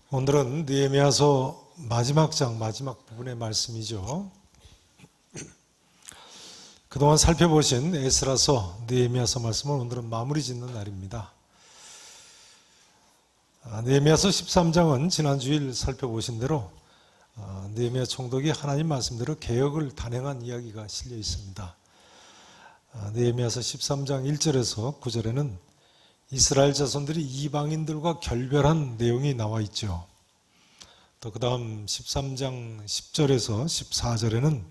오늘은 느헤미야서 마지막 장 마지막 부분의 말씀이죠. 그동안 살펴보신 에스라서, 느헤미야서 말씀을 오늘은 마무리 짓는 날입니다. 느헤미야서 13장은 지난 주일 살펴보신 대로 느헤미야 총독이 하나님 말씀대로 개혁을 단행한 이야기가 실려 있습니다. 느헤미야서 13장 1절에서 9절에는 이스라엘 자손들이 이방인들과 결별한 내용이 나와 있죠. 또 그 다음 13장 10절에서 14절에는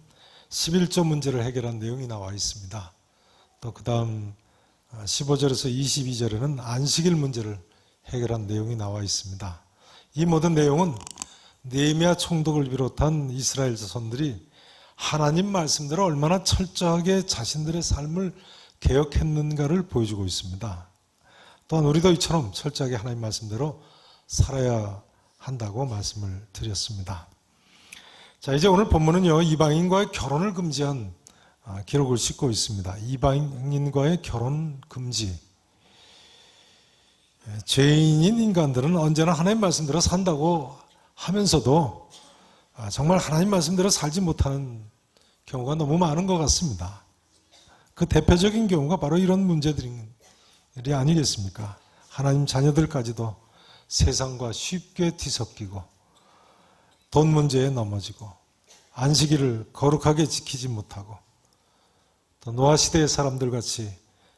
11조 문제를 해결한 내용이 나와 있습니다. 또 그 다음 15절에서 22절에는 안식일 문제를 해결한 내용이 나와 있습니다. 이 모든 내용은 느헤미야 총독을 비롯한 이스라엘 자손들이 하나님 말씀대로 얼마나 철저하게 자신들의 삶을 개혁했는가를 보여주고 있습니다. 또한 우리도 이처럼 철저하게 하나님 말씀대로 살아야 한다고 말씀을 드렸습니다. 자, 이제 오늘 본문은요, 이방인과의 결혼을 금지한 기록을 싣고 있습니다. 이방인과의 결혼 금지. 죄인인 인간들은 언제나 하나님 말씀대로 산다고 하면서도 정말 하나님 말씀대로 살지 못하는 경우가 너무 많은 것 같습니다. 그 대표적인 경우가 바로 이런 문제들이 아니겠습니까? 하나님 자녀들까지도 세상과 쉽게 뒤섞이고 돈 문제에 넘어지고 안식일을 거룩하게 지키지 못하고 또 노아 시대의 사람들 같이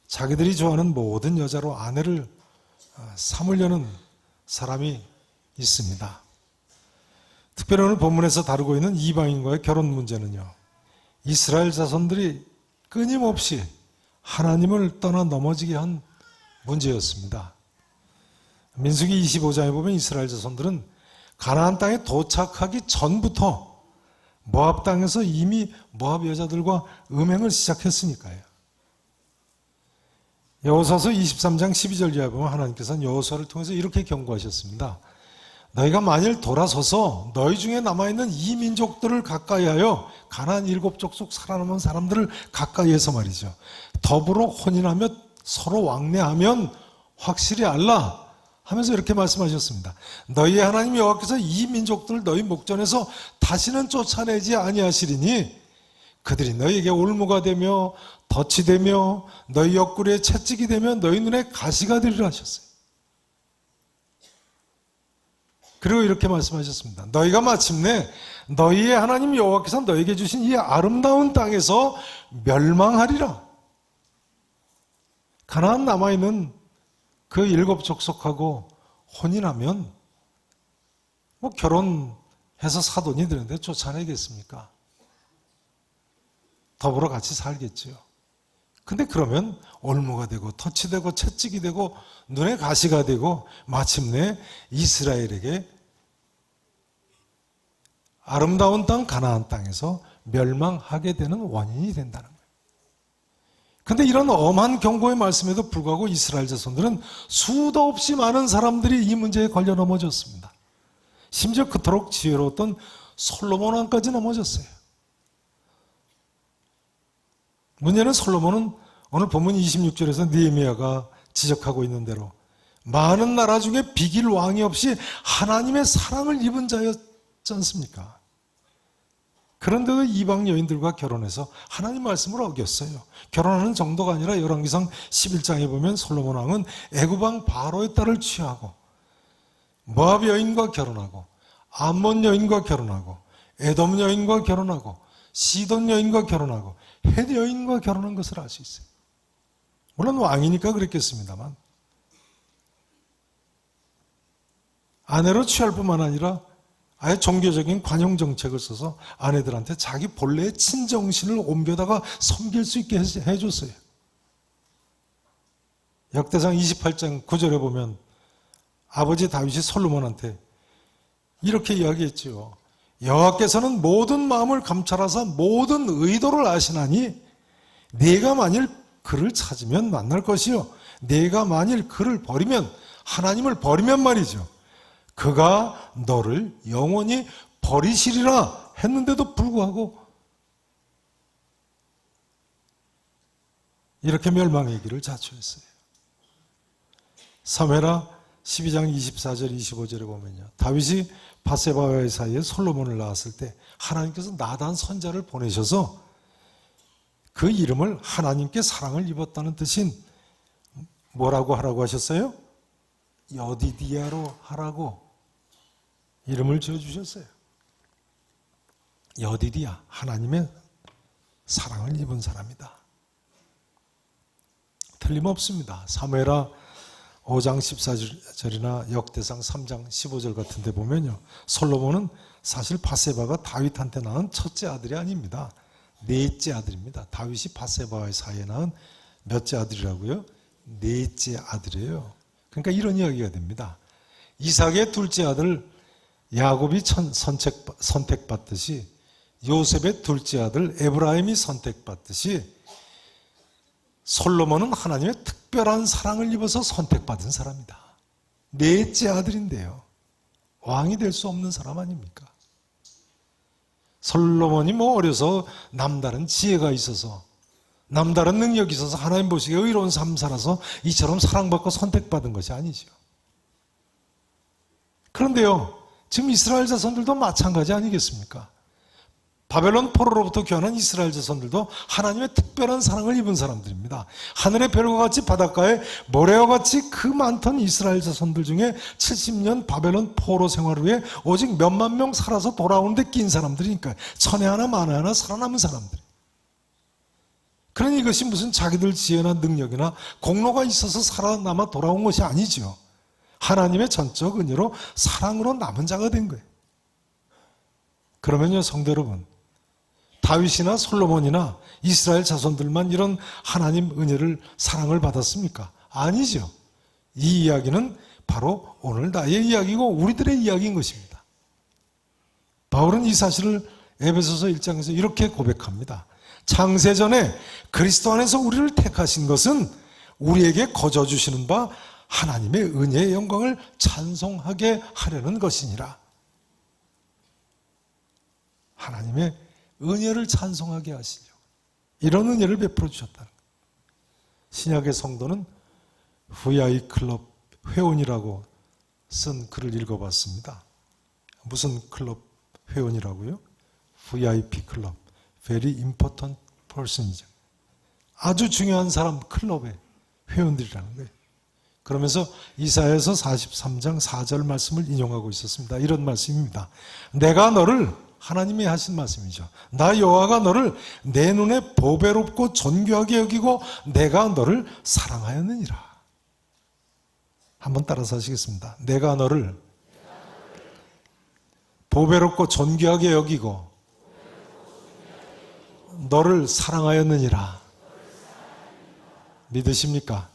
자기들이 좋아하는 모든 여자로 아내를 삼으려는 사람이 있습니다. 특별히 오늘 본문에서 다루고 있는 이방인과의 결혼 문제는요, 이스라엘 자손들이 끊임없이 하나님을 떠나 넘어지게 한 문제였습니다. 민수기 25장에 보면 이스라엘 자손들은 가나안 땅에 도착하기 전부터 모압 땅에서 이미 모압 여자들과 음행을 시작했으니까요. 여호수아서 23장 12절 이하에 보면 하나님께서는 여호수아를 통해서 이렇게 경고하셨습니다. 너희가 만일 돌아서서 너희 중에 남아있는 이 민족들을 가까이하여 가나안 7족속 속 살아남은 사람들을 가까이해서 말이죠, 더불어 혼인하며 서로 왕래하면 확실히 알라 하면서 이렇게 말씀하셨습니다. 너희의 하나님 여호와께서 이 민족들을 너희 목전에서 다시는 쫓아내지 아니하시리니 그들이 너희에게 올무가 되며 덫이 되며 너희 옆구리에 채찍이 되며 너희 눈에 가시가 되리라 하셨어요. 그리고 이렇게 말씀하셨습니다. 너희가 마침내 너희의 하나님 여호와께서 너희에게 주신 이 아름다운 땅에서 멸망하리라. 가나안 남아있는 그 7족속하고 혼인하면 결혼해서 사돈이 되는데 쫓아내겠습니까? 더불어 같이 살겠죠. 근데 그러면 올무가 되고 덫이 되고 채찍이 되고 눈에 가시가 되고 마침내 이스라엘에게 아름다운 땅 가나안 땅에서 멸망하게 되는 원인이 된다는 거예요. 근데 이런 엄한 경고의 말씀에도 불구하고 이스라엘 자손들은 수도 없이 많은 사람들이 이 문제에 걸려 넘어졌습니다. 심지어 그토록 지혜로웠던 솔로몬 왕까지 넘어졌어요. 문제는 솔로몬은 오늘 본문 26절에서 느헤미야가 지적하고 있는 대로 많은 나라 중에 비길 왕이 없이 하나님의 사랑을 입은 자였지 않습니까? 그런데도 이방 여인들과 결혼해서 하나님 말씀을 어겼어요. 결혼하는 정도가 아니라 열왕기상 11장에 보면 솔로몬 왕은 애굽 왕 바로의 딸을 취하고 모압 여인과 결혼하고 암몬 여인과 결혼하고 에돔 여인과 결혼하고 시돈 여인과 결혼하고 헷 여인과 결혼한 것을 알 수 있어요. 물론 왕이니까 그랬겠습니다만 아내로 취할 뿐만 아니라 아예 종교적인 관용 정책을 써서 아내들한테 자기 본래의 친정신을 옮겨다가 섬길 수 있게 해줬어요. 역대상 28장 9절에 보면 아버지 다윗이 솔로몬한테 이렇게 이야기했죠. 여호와께서는 모든 마음을 감찰하사 모든 의도를 아시나니 네가 만일 그를 찾으면 만날 것이요 네가 만일 그를 버리면, 하나님을 버리면 말이죠, 그가 너를 영원히 버리시리라 했는데도 불구하고 이렇게 멸망의 길을 자초했어요. 사무엘하 12장 24절 25절에 보면요, 다윗이 바세바와의 사이에 솔로몬을 낳았을 때 하나님께서 나단 선자를 보내셔서 그 이름을 하나님께 사랑을 입었다는 뜻인 뭐라고 하라고 하셨어요? 여디디아로 하라고 이름을 지어주셨어요. 여디디아, 하나님의 사랑을 입은 사람이다. 틀림없습니다. 사무엘하 5장 14절이나 역대상 3장 15절 같은 데 보면요, 솔로몬은 사실 바세바가 다윗한테 낳은 첫째 아들이 아닙니다. 넷째 아들입니다. 다윗이 바세바와의 사이에 낳은 몇째 아들이라고요? 넷째 아들이에요. 그러니까 이런 이야기가 됩니다. 이삭의 둘째 아들 야곱이 선택받듯이, 요셉의 둘째 아들 에브라임이 선택받듯이, 솔로몬은 하나님의 특별한 사랑을 입어서 선택받은 사람이다. 넷째 아들인데요, 왕이 될 수 없는 사람 아닙니까? 솔로몬이 뭐 어려서 남다른 지혜가 있어서, 남다른 능력이 있어서 하나님 보시기에 의로운 삶 살아서 이처럼 사랑받고 선택받은 것이 아니죠. 그런데요, 지금 이스라엘 자손들도 마찬가지 아니겠습니까? 바벨론 포로로부터 귀환한 이스라엘 자손들도 하나님의 특별한 사랑을 입은 사람들입니다. 하늘의 별과 같이 바닷가에 모래와 같이 그 많던 이스라엘 자손들 중에 70년 바벨론 포로 생활 후에 오직 몇만 명 살아서 돌아오는데 낀 사람들이니까 천에 하나 만에 하나 살아남은 사람들. 그러니 이것이 무슨 자기들 지혜나 능력이나 공로가 있어서 살아남아 돌아온 것이 아니죠. 하나님의 전적 은혜로 사랑으로 남은 자가 된 거예요. 그러면요, 성도 여러분, 다윗이나 솔로몬이나 이스라엘 자손들만 이런 하나님 은혜를, 사랑을 받았습니까? 아니죠. 이 이야기는 바로 오늘 나의 이야기고 우리들의 이야기인 것입니다. 바울은 이 사실을 에베소서 1장에서 이렇게 고백합니다. 창세전에 그리스도 안에서 우리를 택하신 것은 우리에게 거저 주시는 바 하나님의 은혜의 영광을 찬송하게 하려는 것이니라. 하나님의 은혜를 찬송하게 하시려고 이런 은혜를 베풀어 주셨다는 거예요. 신약의 성도는 VI 클럽 회원이라고 쓴 글을 읽어봤습니다. 무슨 클럽 회원이라고요? VIP 클럽, Very Important Person이죠. 아주 중요한 사람 클럽의 회원들이라는 거예요. 그러면서 이사야서 43장 4절 말씀을 인용하고 있었습니다. 이런 말씀입니다. 내가 너를, 하나님이 하신 말씀이죠, 나 여호와가 너를 내 눈에 보배롭고 존귀하게 여기고 내가 너를 사랑하였느니라. 한번 따라서 하시겠습니다. 내가 너를 보배롭고 존귀하게 여기고 너를 사랑하였느니라. 믿으십니까?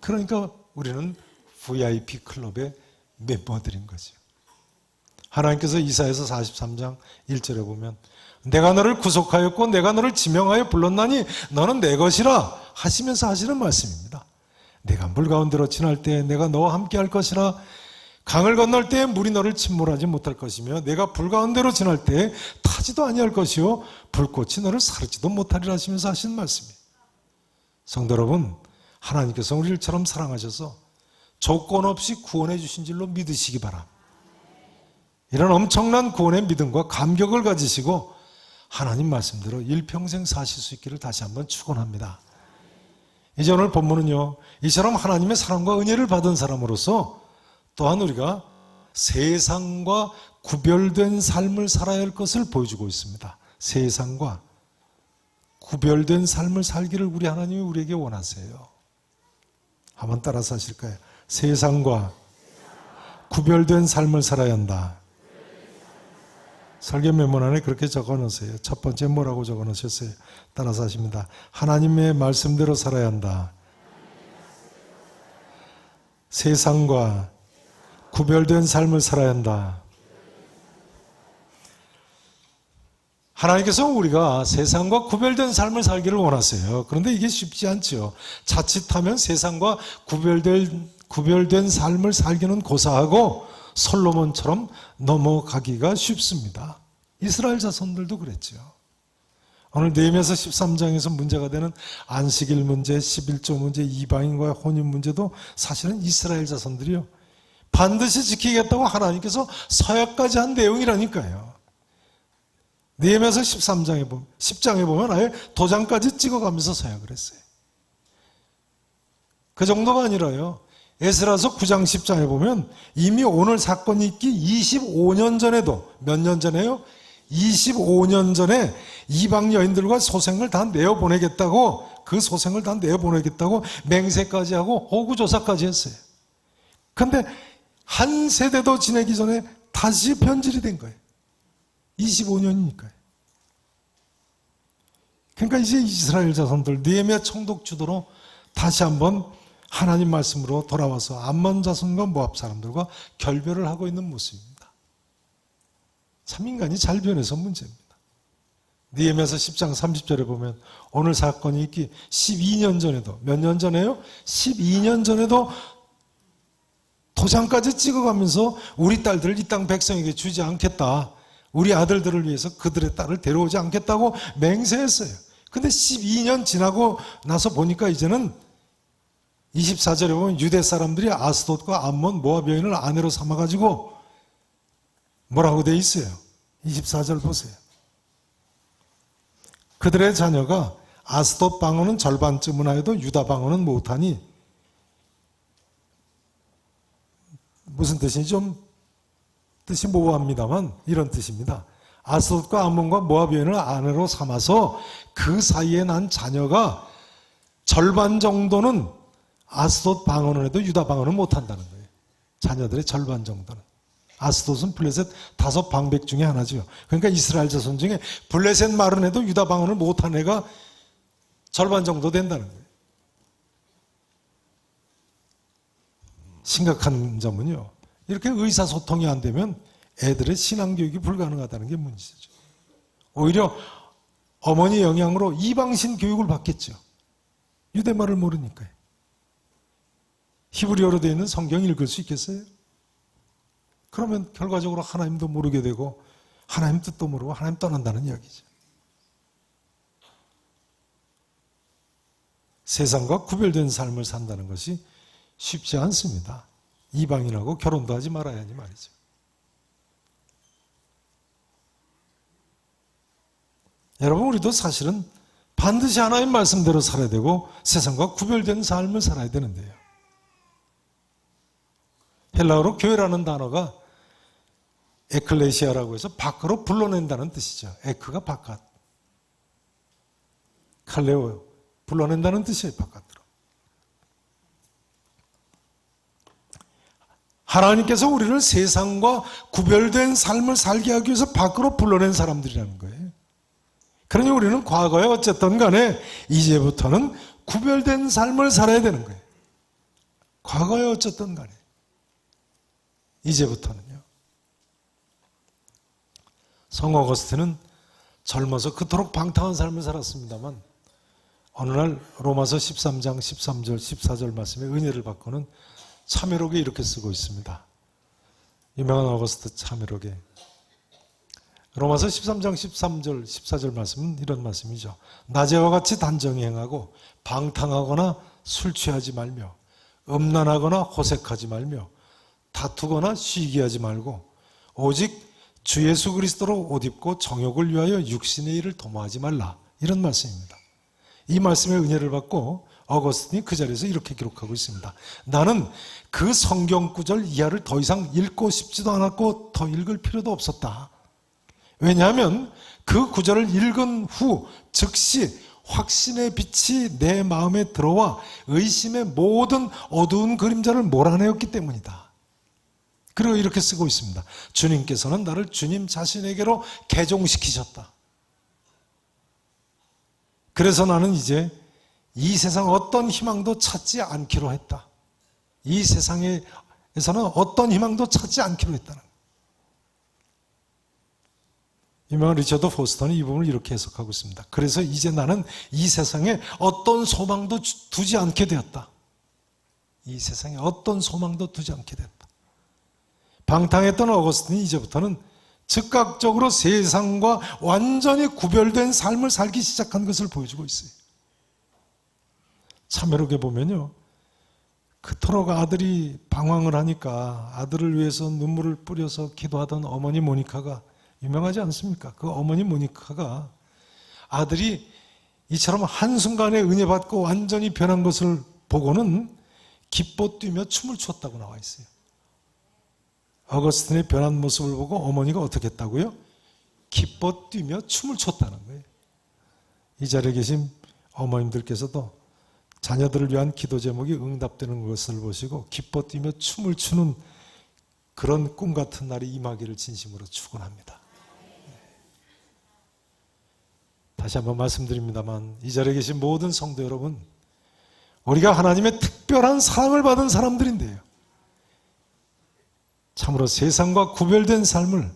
그러니까 우리는 VIP 클럽의 멤버들인 거죠. 하나님께서 이사야서 43장 1절에 보면 내가 너를 구속하였고 내가 너를 지명하여 불렀나니 너는 내 것이라 하시면서 하시는 말씀입니다. 내가 물 가운데로 지날 때 내가 너와 함께 할 것이라. 강을 건널 때 물이 너를 침몰하지 못할 것이며 내가 불 가운데로 지날 때 타지도 아니할 것이요 불꽃이 너를 사르지도 못하리라 하시면서 하시는 말씀이에요. 성도 여러분, 하나님께서 우리를 처럼 사랑하셔서 조건 없이 구원해 주신 줄로 믿으시기 바랍니다. 이런 엄청난 구원의 믿음과 감격을 가지시고 하나님 말씀대로 일평생 사실 수 있기를 다시 한번 축원합니다. 이제 오늘 본문은요, 이처럼 하나님의 사랑과 은혜를 받은 사람으로서 또한 우리가 세상과 구별된 삶을 살아야 할 것을 보여주고 있습니다. 세상과 구별된 삶을 살기를 우리 하나님이 우리에게 원하세요. 한번 따라서 하실까요? 세상과 구별된 삶을 살아야 한다. 설교 메모 안에 그렇게 적어놓으세요. 첫 번째 뭐라고 적어놓으셨어요? 따라서 하십니다. 하나님의 말씀대로 살아야 한다. 세상과 구별된 삶을 살아야 한다. 하나님께서 우리가 세상과 구별된 삶을 살기를 원하세요. 그런데 이게 쉽지 않죠. 자칫하면 세상과 구별된 삶을 살기는 고사하고 솔로몬처럼 넘어가기가 쉽습니다. 이스라엘 자손들도 그랬죠. 오늘 느헤미야서 13장에서 문제가 되는 안식일 문제, 11조 문제, 이방인과의 혼인 문제도 사실은 이스라엘 자손들이요, 반드시 지키겠다고 하나님께서 서약까지 한 내용이라니까요. 느헤미야서 10장에 보면 아예 도장까지 찍어가면서 서약을 했어요. 그 정도가 아니라요, 에스라서 9장 10장에 보면 이미 오늘 사건이 있기 25년 전에도, 몇 년 전에요? 25년 전에 이방 여인들과 소생을 다 내어보내겠다고, 그 소생을 다 내어보내겠다고 맹세까지 하고 호구조사까지 했어요. 근데 한 세대도 지내기 전에 다시 변질이 된 거예요. 25년이니까요. 그러니까 이제 이스라엘 자손들, 느헤미야 총독 주도로 다시 한번 하나님 말씀으로 돌아와서 암몬 자손과 모압 사람들과 결별을 하고 있는 모습입니다. 참 인간이 잘 변해서 문제입니다. 느헤미야서 10장 30절에 보면 오늘 사건이 있기 12년 전에도, 몇 년 전에요? 12년 전에도 도장까지 찍어가면서 우리 딸들을 이 땅 백성에게 주지 않겠다, 우리 아들들을 위해서 그들의 딸을 데려오지 않겠다고 맹세했어요. 근데 12년 지나고 나서 보니까 이제는 24절에 보면 유대 사람들이 아스돗과 암몬, 모압 여인을 아내로 삼아가지고 뭐라고 돼 있어요? 24절 보세요. 그들의 자녀가 아스돗 방언은 절반쯤은 하여도 유다 방언은 못하니, 무슨 뜻인지 좀 뜻이 모호합니다만 이런 뜻입니다. 아스돗과 암몬과 모압 여인을 아내로 삼아서 그 사이에 난 자녀가 절반 정도는 아스돗 방언을 해도 유다 방언을 못한다는 거예요. 자녀들의 절반 정도는. 아스돗은 블레셋 5방백 중에 하나죠. 그러니까 이스라엘 자손 중에 블레셋 말은 해도 유다 방언을 못한 애가 절반 정도 된다는 거예요. 심각한 점은요, 이렇게 의사소통이 안 되면 애들의 신앙교육이 불가능하다는 게 문제죠. 오히려 어머니 영향으로 이방신 교육을 받겠죠. 유대말을 모르니까요. 히브리어로 되어 있는 성경 읽을 수 있겠어요? 그러면 결과적으로 하나님도 모르게 되고 하나님 뜻도 모르고 하나님 떠난다는 이야기죠. 세상과 구별된 삶을 산다는 것이 쉽지 않습니다. 이방인하고 결혼도 하지 말아야 하니 말이죠. 여러분, 우리도 사실은 반드시 하나님 말씀대로 살아야 되고 세상과 구별된 삶을 살아야 되는데요. 헬라어로 교회라는 단어가 에클레시아라고 해서 밖으로 불러낸다는 뜻이죠. 에크가 바깥, 칼레오, 불러낸다는 뜻이에요. 바깥으로. 하나님께서 우리를 세상과 구별된 삶을 살게 하기 위해서 밖으로 불러낸 사람들이라는 거예요. 그러니 우리는 과거에 어쨌든 간에 이제부터는 구별된 삶을 살아야 되는 거예요. 과거에 어쨌든 간에 이제부터는요. 성 어거스틴은 젊어서 그토록 방탕한 삶을 살았습니다만 어느 날 로마서 13장 13절 14절 말씀에 은혜를 받고는 참회록에 이렇게 쓰고 있습니다. 유명한 어거스트 참회록에 로마서 13장 13절 14절 말씀은 이런 말씀이죠. 낮에와 같이 단정히 행하고 방탕하거나 술 취하지 말며 음란하거나 호색하지 말며 다투거나 시기하지 말고 오직 주 예수 그리스도로 옷 입고 정욕을 위하여 육신의 일을 도모하지 말라. 이런 말씀입니다. 이 말씀의 은혜를 받고 어거스틴이 그 자리에서 이렇게 기록하고 있습니다. 나는 그 성경 구절 이하를 더 이상 읽고 싶지도 않았고 더 읽을 필요도 없었다. 왜냐하면 그 구절을 읽은 후 즉시 확신의 빛이 내 마음에 들어와 의심의 모든 어두운 그림자를 몰아내었기 때문이다. 그리고 이렇게 쓰고 있습니다. 주님께서는 나를 주님 자신에게로 개종시키셨다. 그래서 나는 이제 이 세상 어떤 희망도 찾지 않기로 했다. 이 세상에서는 어떤 희망도 찾지 않기로 했다는 거예요. 유명한 리처드 포스터는 이 부분을 이렇게 해석하고 있습니다. 그래서 이제 나는 이 세상에 어떤 소망도 두지 않게 되었다. 이 세상에 어떤 소망도 두지 않게 됐다. 방탕했던 어거스틴이 이제부터는 즉각적으로 세상과 완전히 구별된 삶을 살기 시작한 것을 보여주고 있어요. 참여록에 보면요, 그토록 아들이 방황을 하니까 아들을 위해서 눈물을 뿌려서 기도하던 어머니 모니카가, 유명하지 않습니까? 그 어머니 모니카가 아들이 이처럼 한순간에 은혜 받고 완전히 변한 것을 보고는 기뻐 뛰며 춤을 췄다고 나와 있어요. 어거스틴의 변한 모습을 보고 어머니가 어떻게 했다고요? 기뻐 뛰며 춤을 췄다는 거예요. 이 자리에 계신 어머님들께서도 자녀들을 위한 기도 제목이 응답되는 것을 보시고 기뻐 뛰며 춤을 추는 그런 꿈 같은 날이 임하기를 진심으로 축원합니다. 다시 한번 말씀드립니다만, 이 자리에 계신 모든 성도 여러분, 우리가 하나님의 특별한 사랑을 받은 사람들인데요, 참으로 세상과 구별된 삶을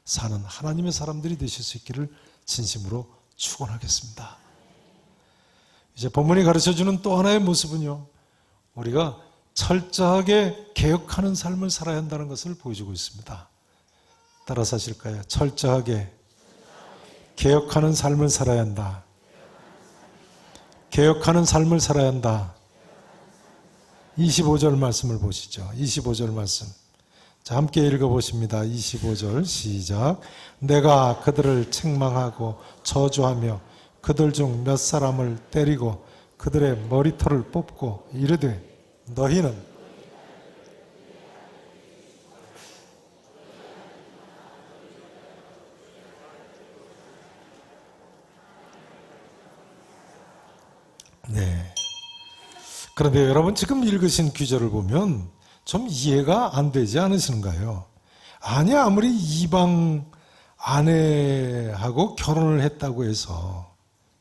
사는 하나님의 사람들이 되실 수 있기를 진심으로 축원하겠습니다. 이제 본문이 가르쳐주는 또 하나의 모습은요, 우리가 철저하게 개혁하는 삶을 살아야 한다는 것을 보여주고 있습니다. 따라서 하실까요? 철저하게 개혁하는 삶을 살아야 한다. 개혁하는 삶을 살아야 한다. 25절 말씀을 보시죠. 25절 말씀. 자, 함께 읽어보십니다. 25절 시작. 내가 그들을 책망하고 저주하며 그들 중 몇 사람을 때리고 그들의 머리털을 뽑고 이르되 너희는 네. 그런데 여러분 지금 읽으신 구절을 보면 좀 이해가 안 되지 않으시는가요? 아니, 아무리 이방 아내하고 결혼을 했다고 해서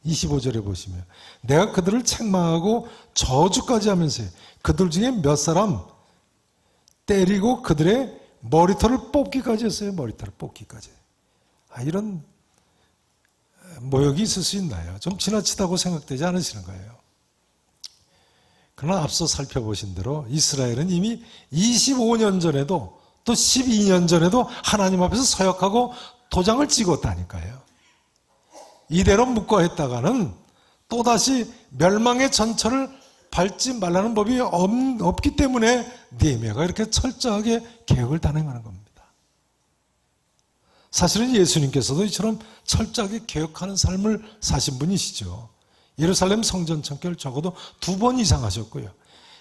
25절에 보시면 내가 그들을 책망하고 저주까지 하면서 그들 중에 몇 사람 때리고 그들의 머리털을 뽑기까지 했어요. 머리털을 뽑기까지. 이런 모욕이 있을 수 있나요? 좀 지나치다고 생각되지 않으시는 거예요. 그러나 앞서 살펴보신 대로 이스라엘은 이미 25년 전에도 또 12년 전에도 하나님 앞에서 서약하고 도장을 찍었다니까요. 이대로 묵과했다가는 또다시 멸망의 전철을 밟지 말라는 법이 없기 때문에 느헤미야가 이렇게 철저하게 개혁을 단행하는 겁니다. 사실은 예수님께서도 이처럼 철저하게 개혁하는 삶을 사신 분이시죠. 예루살렘 성전 청결 적어도 2번 이상 하셨고요.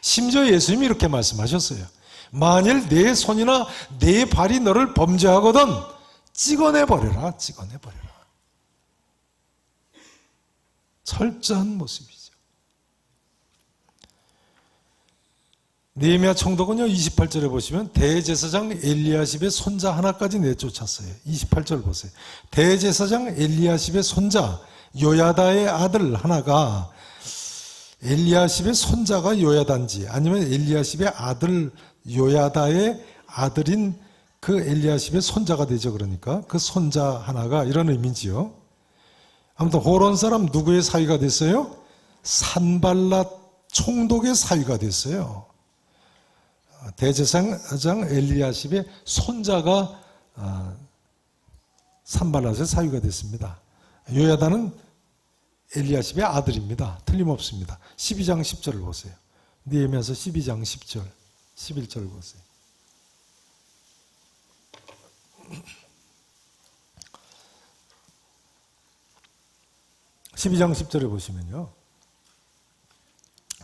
심지어 예수님이 이렇게 말씀하셨어요. 만일 내 손이나 내 발이 너를 범죄하거든 찍어내버려라. 찍어내버려라. 철저한 모습이죠. 느헤미야 총독은요, 28절에 보시면 대제사장 엘리야십의 손자 하나까지 내쫓았어요. 28절 보세요. 대제사장 엘리야십의 손자 요야다의 아들 하나가, 엘리야십의 손자가 요야다인지 아니면 엘리야십의 아들 요야다의 아들인 그 엘리야십의 손자가 되죠. 그러니까 그 손자 하나가, 이런 의미지요. 아무튼 호론 사람 누구의 사위가 됐어요? 산발랏 총독의 사위가 됐어요. 대제사장 엘리야십의 손자가 산발랏의 사위가 됐습니다. 요야다는 엘리야십의 아들입니다. 틀림없습니다. 12장 10절을 보세요. 느헤미야서 12장 10절, 11절 보세요. (12장 10절에) 보시면요,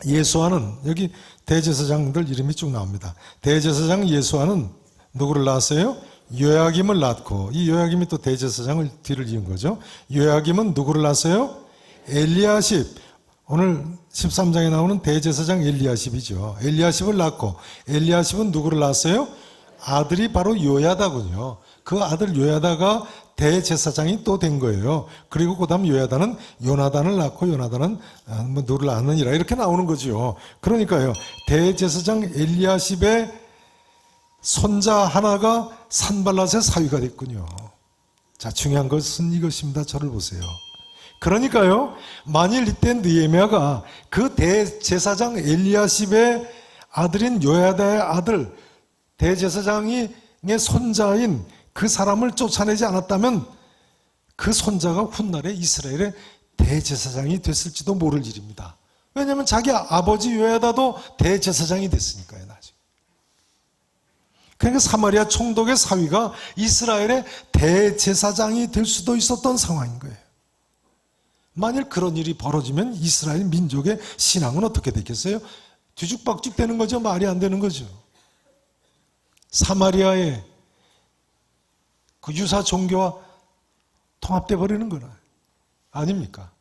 예수아는, 여기 대제사장들 이름이 쭉 나옵니다. 대제사장 예수아는 누구를 낳았어요? 요야김을 낳고, 이 요야김이 또 대제사장을 뒤를 이은 거죠. 요야김은 누구를 낳았어요? 엘리야십. 오늘 13장에 나오는 대제사장 엘리야십이죠. 엘리야십을 낳고, 엘리야십은 누구를 낳았어요? 아들이 바로 요야다군요. 그 아들 요야다가 대제사장이 또 된 거예요. 그리고 그 다음 요야다는 요나단을 낳고, 요나단은 누구를 낳느니라, 이렇게 나오는 거죠. 그러니까요, 대제사장 엘리야십의 손자 하나가 산발랏의 사위가 됐군요. 자, 중요한 것은 이것입니다. 저를 보세요. 그러니까요, 만일 이때 느헤미야가 그 대제사장 엘리야십의 아들인 요야다의 아들, 대제사장의 손자인 그 사람을 쫓아내지 않았다면 그 손자가 훗날에 이스라엘의 대제사장이 됐을지도 모를 일입니다. 왜냐하면 자기 아버지 요야다도 대제사장이 됐으니까요. 나중에. 그러니까 사마리아 총독의 사위가 이스라엘의 대제사장이 될 수도 있었던 상황인 거예요. 만일 그런 일이 벌어지면 이스라엘 민족의 신앙은 어떻게 되겠어요? 뒤죽박죽 되는 거죠. 말이 안 되는 거죠. 사마리아의 그 유사 종교와 통합돼 버리는 거나 아닙니까?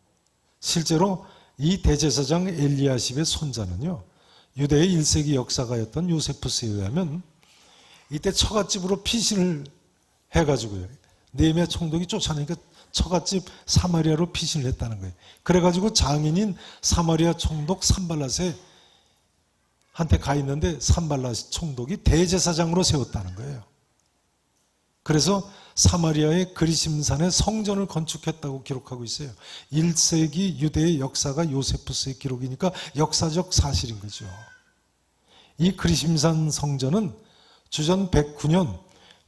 실제로 이 대제사장 엘리야십의 손자는요, 유대의 1세기 역사가였던 요세푸스에 의하면 이때 처갓집으로 피신을 해가지고요, 느헤미야 총독이 쫓아내니까 처갓집 사마리아로 피신을 했다는 거예요. 그래가지고 장인인 사마리아 총독 산발랏에 한테 가 있는데 산발랏 총독이 대제사장으로 세웠다는 거예요. 그래서 사마리아의 그리심산에 성전을 건축했다고 기록하고 있어요. 1세기 유대의 역사가 요세푸스의 기록이니까 역사적 사실인 거죠. 이 그리심산 성전은 주전 109년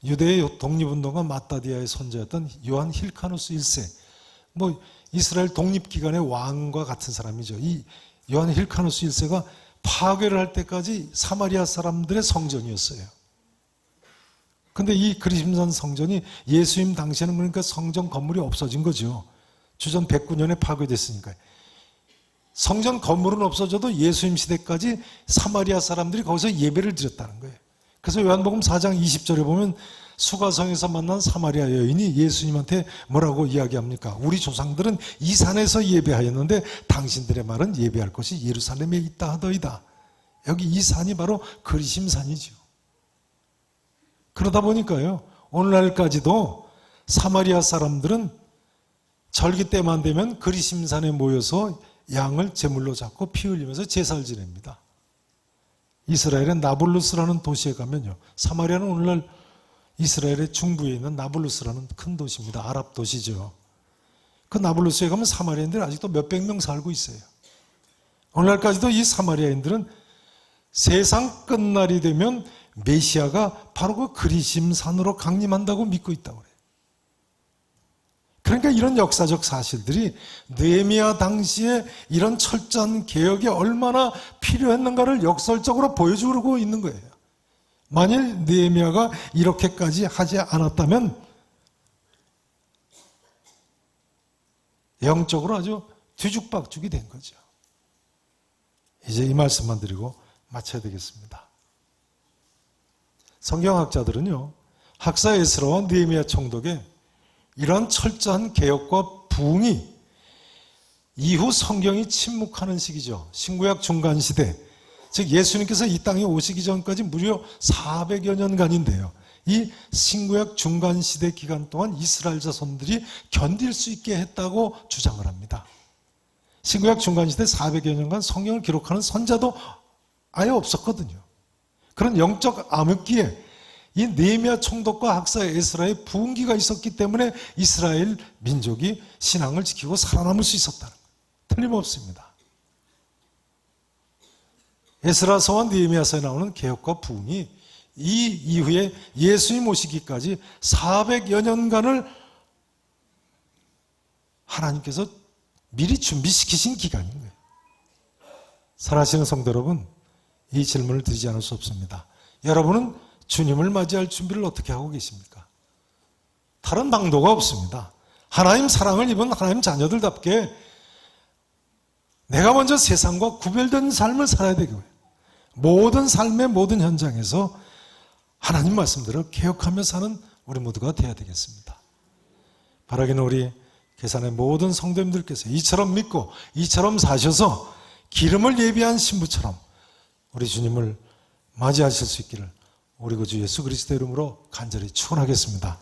유대의 독립운동가 마따디아의 손자였던 요한 힐카누스 1세, 이스라엘 독립기간의 왕과 같은 사람이죠. 이 요한 힐카누스 1세가 파괴를 할 때까지 사마리아 사람들의 성전이었어요. 근데 이 그리심산 성전이 예수님 당시에는 그러니까 성전 건물이 없어진 거죠. 주전 109년에 파괴됐으니까요. 성전 건물은 없어져도 예수님 시대까지 사마리아 사람들이 거기서 예배를 드렸다는 거예요. 그래서 요한복음 4장 20절에 보면 수가성에서 만난 사마리아 여인이 예수님한테 뭐라고 이야기합니까? 우리 조상들은 이 산에서 예배하였는데 당신들의 말은 예배할 곳이 예루살렘에 있다 하더이다. 여기 이 산이 바로 그리심산이죠. 그러다 보니까요, 오늘날까지도 사마리아 사람들은 절기 때만 되면 그리심산에 모여서 양을 제물로 잡고 피 흘리면서 제사를 지냅니다. 이스라엘의 나블루스라는 도시에 가면요, 사마리아는 오늘날 이스라엘의 중부에 있는 나블루스라는 큰 도시입니다. 아랍 도시죠. 그 나블루스에 가면 사마리아인들이 아직도 몇백 명 살고 있어요. 오늘날까지도 이 사마리아인들은 세상 끝날이 되면 메시아가 바로 그 그리심산으로 강림한다고 믿고 있다고 그래요. 그러니까 이런 역사적 사실들이 느헤미야 당시에 이런 철저한 개혁이 얼마나 필요했는가를 역설적으로 보여주고 있는 거예요. 만일 느헤미야가 이렇게까지 하지 않았다면 영적으로 아주 뒤죽박죽이 된 거죠. 이제 이 말씀만 드리고 마쳐야 되겠습니다. 성경학자들은요, 학사 에스라와 느헤미야 총독의 이러한 철저한 개혁과 부흥이 이후 성경이 침묵하는 시기죠. 신구약 중간시대, 즉 예수님께서 이 땅에 오시기 전까지 무려 400여 년간인데요. 이 신구약 중간시대 기간 동안 이스라엘 자손들이 견딜 수 있게 했다고 주장을 합니다. 신구약 중간시대 400여 년간 성경을 기록하는 선자도 아예 없었거든요. 그런 영적 암흑기에 이 느헤미야 총독과 학사 에스라의 부흥기가 있었기 때문에 이스라엘 민족이 신앙을 지키고 살아남을 수 있었다는 거예요. 틀림없습니다. 에스라서와 느헤미야서에 나오는 개혁과 부흥이 이 이후에 예수님 오시기까지 400여 년간을 하나님께서 미리 준비시키신 기간인 거예요. 사랑하시는 성도 여러분, 이 질문을 드리지 않을 수 없습니다. 여러분은 주님을 맞이할 준비를 어떻게 하고 계십니까? 다른 방도가 없습니다. 하나님 사랑을 입은 하나님 자녀들답게 내가 먼저 세상과 구별된 삶을 살아야 되고요. 모든 삶의 모든 현장에서 하나님 말씀대로 개혁하며 사는 우리 모두가 되어야 되겠습니다. 바라기는 우리 계산의 모든 성도님들께서 이처럼 믿고 이처럼 사셔서 기름을 예비한 신부처럼 우리 주님을 맞이하실 수 있기를 우리 구주 예수 그리스도의 이름으로 간절히 축원하겠습니다.